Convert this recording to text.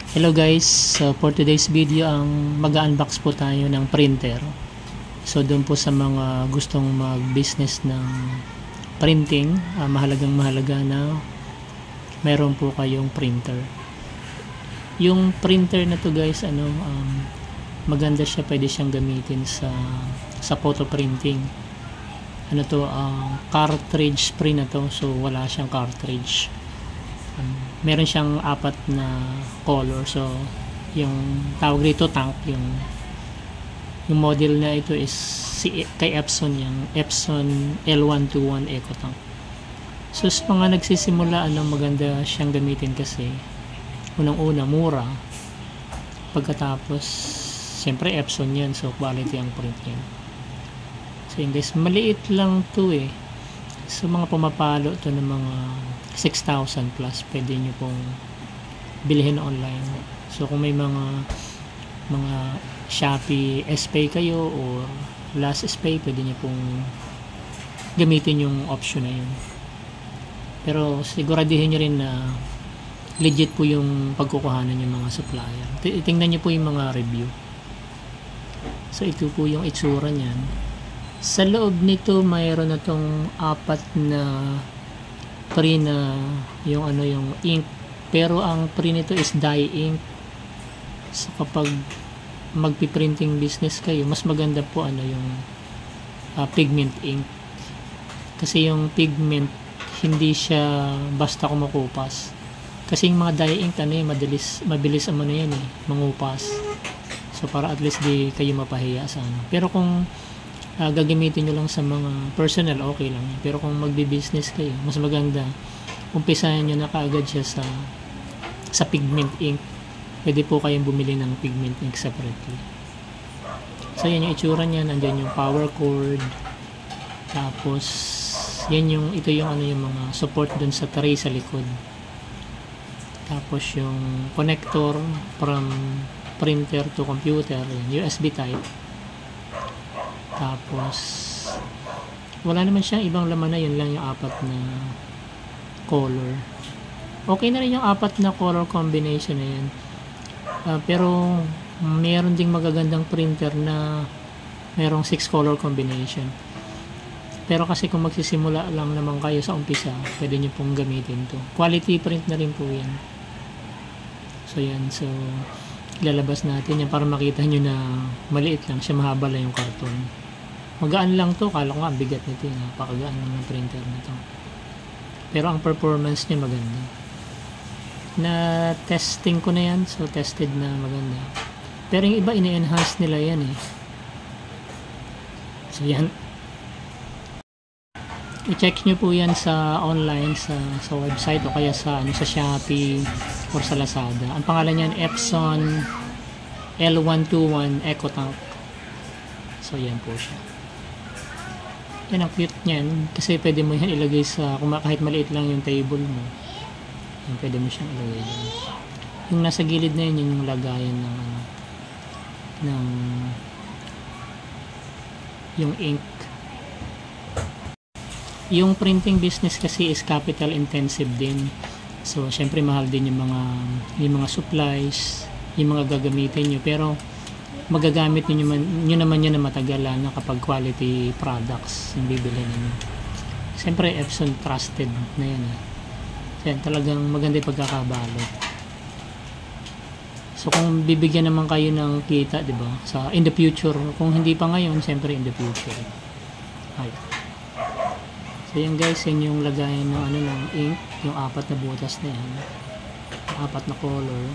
Hello guys, so for today's video ang mag-unbox po tayo ng printer. So doon po sa mga gustong mag-business ng printing, mahalaga na meron po kayong printer. Yung printer na to guys, maganda siya, pwede siyang gamitin sa photo printing. Cartridge print na to, so wala siyang cartridge. Meron siyang 4 na color, so yung tawag dito tank, yung model na ito is kay Epson, yung Epson L121 Eco Tank. So sa mga nagsisimula, maganda siyang gamitin kasi unang-una mura, pagkatapos siyempre Epson yan, so quality ang print yan. So yun guys, maliit lang to so mga pumapalo to ng mga 6,000 plus, pwede nyo pong bilhin online. So kung may mga Shopee SPay kayo or Last SPay, pwede nyo pong gamitin yung option na yun. Pero siguradihin nyo rin na legit po yung pagkukuhanan yung mga supplier. Tingnan nyo po yung mga review. So ito po yung itsura nyan. Sa loob nito mayroon na tong 4 na print na yung ink, pero ang print nito is dye ink. So kapag magpi-printing business kayo, mas maganda po yung pigment ink, kasi yung pigment hindi siya basta kumukupas. Kasi yung mga dye ink mabilis mangupas. So para at least di kayo mapahiya sa pero kung gagamitin nyo lang sa mga personal, okay lang. Pero kung magbi-business kayo, mas maganda umpisahan nyo na kaagad siya sa pigment ink. Pwede po kayong bumili ng pigment ink separately. So yan yung itsura niya. Nandyan yung power cord, tapos ito yung mga support dun sa tray sa likod, tapos yung connector from printer to computer, USB type. Tapos wala naman siyang ibang laman na, yun lang yung 4 na color. Okay na rin yung 4 na color combination na yan. Pero mayroon ding magagandang printer na mayroong 6 color combination. Pero kasi kung magsisimula lang naman kayo sa umpisa, pwede nyo pong gamitin to. Quality print na rin po yan. So yan, so ilalabas natin yan para makita nyo na maliit lang siya, mahaba lang yung karton. Magaan lang to, kala ko nga ang bigat nito, napakagaan lang ng printer na to. Pero ang performance niya maganda. Na testing ko na yan, so tested na maganda. Pero yung iba ini-enhance nila yan So yan, i-check nyo po yan sa online, sa website, o kaya sa Shopee or sa Lazada. Ang pangalan niyan Epson L121 Eco Tank. So yan po siya. Yan ang cute niyan, kasi pwede mo yan ilagay kahit maliit lang yung table mo. Yan, pwede mo siyang ilagay dyan. Yung nasa gilid na yun, yung lagayan ng yung ink. Yung printing business kasi is capital intensive din. So syempre mahal din yung mga supplies, yung mga gagamitin nyo, pero magagamit nyo naman yun na matagal na kapag quality products yung bibili ninyo. Siyempre Epson trusted na yan So yan, talagang maganda yung pagkakabalot. So kung bibigyan naman kayo ng kita, diba, in the future, kung hindi pa ngayon, siyempre in the future. So yan guys, yan yung lagayan ng ink, yung 4 na butas na yan, 4 na color.